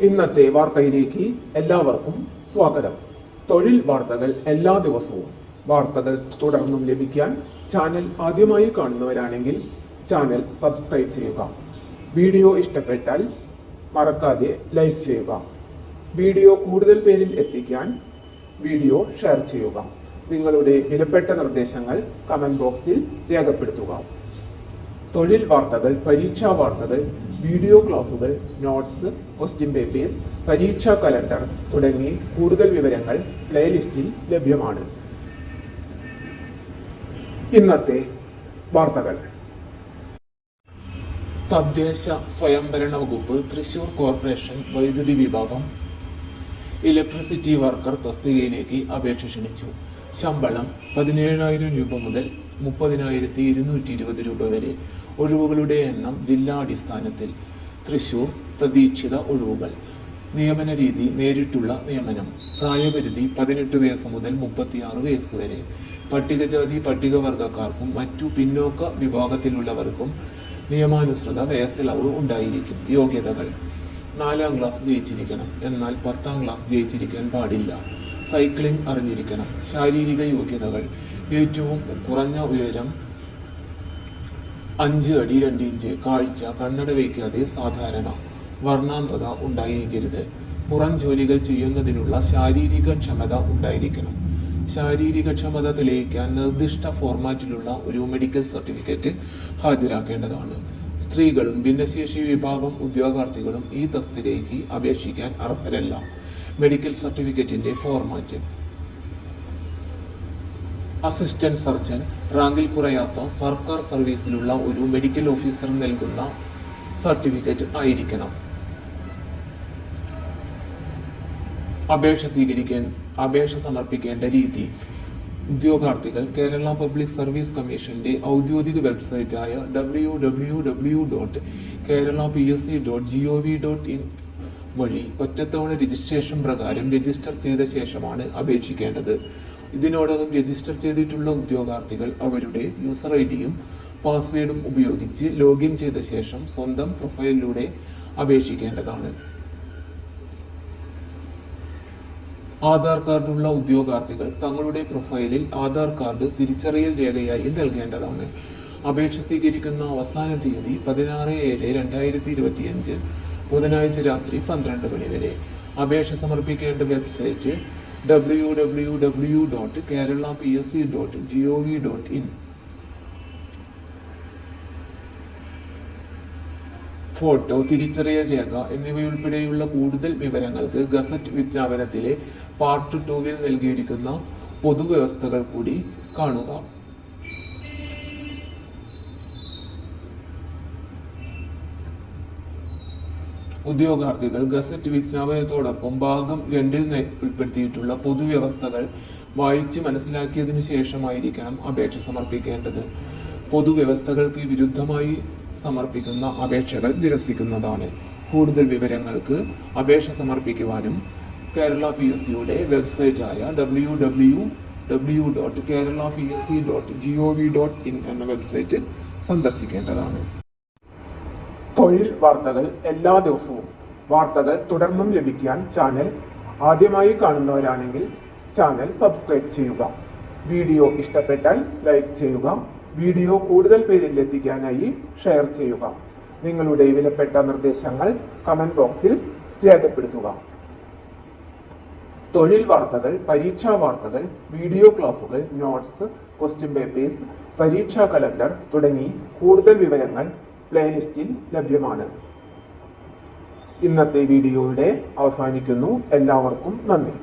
ഇന്നത്തെ വാർത്തയിലേക്ക് എല്ലാവർക്കും സ്വാഗതം. തൊഴിൽ വാർത്തകൾ എല്ലാ ദിവസവും വാർത്തകൾ തുടർന്നും ലഭിക്കാൻ ചാനൽ ആദ്യമായി കാണുന്നവരാണെങ്കിൽ ചാനൽ സബ്സ്ക്രൈബ് ചെയ്യുക. വീഡിയോ ഇഷ്ടപ്പെട്ടാൽ മറക്കാതെ ലൈക്ക് ചെയ്യുക. വീഡിയോ കൂടുതൽ പേരിൽ എത്തിക്കാൻ വീഡിയോ ഷെയർ ചെയ്യുക. നിങ്ങളുടെ വിലപ്പെട്ട നിർദ്ദേശങ്ങൾ കമന്റ് ബോക്സിൽ രേഖപ്പെടുത്തുക. തൊഴിൽ വാർത്തകൾ, പരീക്ഷാ വാർത്തകൾ, വീഡിയോ ക്ലാസുകൾ, നോട്ട്സ്, ക്വസ്റ്റ്യൻ പേപ്പേഴ്സ്, പരീക്ഷാ കലണ്ടർ തുടങ്ങി കൂടുതൽ വിവരങ്ങൾ പ്ലേലിസ്റ്റിൽ ലഭ്യമാണ്. ഇന്നത്തെ വാർത്തകൾ. തദ്ദേശ സ്വയംഭരണ വകുപ്പ് തൃശൂർ കോർപ്പറേഷൻ വൈദ്യുതി വിഭാഗം ഇലക്ട്രിസിറ്റി വർക്കർ തസ്തികയിലേക്ക് അപേക്ഷ ക്ഷണിച്ചു. ശമ്പളം 17,000 രൂപ മുതൽ 30,220 രൂപ വരെ. ഒഴിവുകളുടെ എണ്ണം ജില്ലാടിസ്ഥാനത്തിൽ. തൃശൂർ പ്രതീക്ഷിത ഒഴിവുകൾ. നിയമന രീതി നേരിട്ടുള്ള നിയമനം. പ്രായപരിധി 18 വയസ്സ് മുതൽ 36 വയസ്സ് വരെ. പട്ടികജാതി പട്ടികവർഗക്കാർക്കും മറ്റു പിന്നോക്ക വിഭാഗത്തിലുള്ളവർക്കും നിയമാനുസൃത വയസ്സിളവ് ഉണ്ടായിരിക്കും. യോഗ്യതകൾ: 4ാം ക്ലാസ് ജയിച്ചിരിക്കണം, എന്നാൽ 10ാം ക്ലാസ് ജയിച്ചിരിക്കാൻ പാടില്ല. സൈക്ലിംഗ് അറിഞ്ഞിരിക്കണം. ശാരീരിക യോഗ്യതകൾ: ഏറ്റവും കുറഞ്ഞ ഉയരം 5 അടി 2 ഇഞ്ച്. കാഴ്ച കണ്ണട വയ്ക്കാതെ സാധാരണ. വർണ്ണാന്ധത ഉണ്ടായിരിക്കരുത്. പുറം ജോലികൾ ചെയ്യുന്നതിനുള്ള ശാരീരിക ക്ഷമത ഉണ്ടായിരിക്കണം. ശാരീരിക ക്ഷമത തെളിയിക്കാൻ നിർദ്ദിഷ്ട ഫോർമാറ്റിലുള്ള ഒരു മെഡിക്കൽ സർട്ടിഫിക്കറ്റ് ഹാജരാക്കേണ്ടതാണ്. സ്ത്രീകളും ഭിന്നശേഷി വിഭാഗം ഉദ്യോഗാർത്ഥികളും ഈ തസ്തികയ്ക്ക് അപേക്ഷിക്കാൻ അർഹരല്ല. മെഡിക്കൽ സർട്ടിഫിക്കറ്റിന്റെ ഫോർമാറ്റ്: അസിസ്റ്റന്റ് സർജൻ, റാങ്കിൽ കുറയാത്ത സർക്കാർ സർവീസിലുള്ള ഒരു മെഡിക്കൽ ഓഫീസർ നൽകുന്ന സർട്ടിഫിക്കറ്റ് ആയിരിക്കണം. അപേക്ഷ സമർപ്പിക്കേണ്ട രീതി: ഉദ്യോഗാർത്ഥികൾ കേരള പബ്ലിക് സർവീസ് കമ്മീഷന്റെ ഔദ്യോഗിക വെബ്സൈറ്റായ www.keralapsc.gov.in വഴി ഒറ്റത്തവണ രജിസ്ട്രേഷൻ പ്രകാരം രജിസ്റ്റർ ചെയ്ത ശേഷമാണ് അപേക്ഷിക്കേണ്ടത്. ഇതിനോടകം രജിസ്റ്റർ ചെയ്തിട്ടുള്ള ഉദ്യോഗാർത്ഥികൾ അവരുടെ യൂസർ ഐഡിയും പാസ്വേഡും ഉപയോഗിച്ച് ലോഗിൻ ചെയ്ത ശേഷം സ്വന്തം പ്രൊഫൈലിലൂടെ അപേക്ഷിക്കേണ്ടതാണ്. ആധാർ കാർഡുള്ള ഉദ്യോഗാർത്ഥികൾ തങ്ങളുടെ പ്രൊഫൈലിൽ ആധാർ കാർഡ് തിരിച്ചറിയൽ രേഖയായി നൽകേണ്ടതാണ്. അപേക്ഷ സ്വീകരിക്കുന്ന അവസാന തീയതി 16/7/2025 ബുധനാഴ്ച രാത്രി 12 മണി വരെ. അപേക്ഷ സമർപ്പിക്കേണ്ട വെബ്സൈറ്റ് www.keralapsc.gov.in. ഫോട്ടോ, തിരിച്ചറിയൽ രേഖ എന്നിവയുൾപ്പെടെയുള്ള കൂടുതൽ വിവരങ്ങൾക്ക് ഗസറ്റ് വിജ്ഞാപനത്തിലെ പാർട്ട് 2-ൽ നൽകിയിരിക്കുന്ന പൊതുവ്യവസ്ഥകൾ കൂടി കാണുക. ഉദ്യോഗാർത്ഥികൾ ഗസറ്റ് വിജ്ഞാപനത്തോടൊപ്പം ഭാഗം 2-ൽ ഉൾപ്പെടുത്തിയിട്ടുള്ള പൊതുവ്യവസ്ഥകൾ വായിച്ച് മനസ്സിലാക്കിയതിനു ശേഷമായിരിക്കണം അപേക്ഷ സമർപ്പിക്കേണ്ടത്. പൊതുവ്യവസ്ഥകൾക്ക് വിരുദ്ധമായി സമർപ്പിക്കുന്ന അപേക്ഷകൾ നിരസിക്കുന്നതാണ്. കൂടുതൽ വിവരങ്ങൾക്ക് അപേക്ഷ സമർപ്പിക്കുവാനും കേരള PSCയുടെ വെബ്സൈറ്റായ www.keralapsc.gov.in എന്ന വെബ്സൈറ്റ് സന്ദർശിക്കേണ്ടതാണ്. തൊഴിൽ വാർത്തകൾ എല്ലാ ദിവസവും വാർത്തകൾ തുടർന്നും ലഭിക്കാൻ ചാനൽ ആദ്യമായി കാണുന്നവരാണെങ്കിൽ ചാനൽ സബ്സ്ക്രൈബ് ചെയ്യുക. വീഡിയോ ഇഷ്ടപ്പെട്ടാൽ ലൈക്ക് ചെയ്യുക. വീഡിയോ കൂടുതൽ പേരിൽ എത്തിക്കാനായി ഷെയർ ചെയ്യുക. നിങ്ങളുടെ വിലപ്പെട്ട നിർദ്ദേശങ്ങൾ കമന്റ് ബോക്സിൽ രേഖപ്പെടുത്തുക. തൊഴിൽ വാർത്തകൾ, പരീക്ഷാ വാർത്തകൾ, വീഡിയോ ക്ലാസുകൾ, നോട്ട്സ്, ക്വസ്റ്റ്യൻ പേപ്പേഴ്സ്, പരീക്ഷാ കലണ്ടർ തുടങ്ങി കൂടുതൽ വിവരങ്ങൾ പ്ലേലിസ്റ്റിൽ ലഭ്യമാണ്. ഇന്നത്തെ വീഡിയോയുടെ അവസാനിക്കുന്നു. എല്ലാവർക്കും നന്ദി.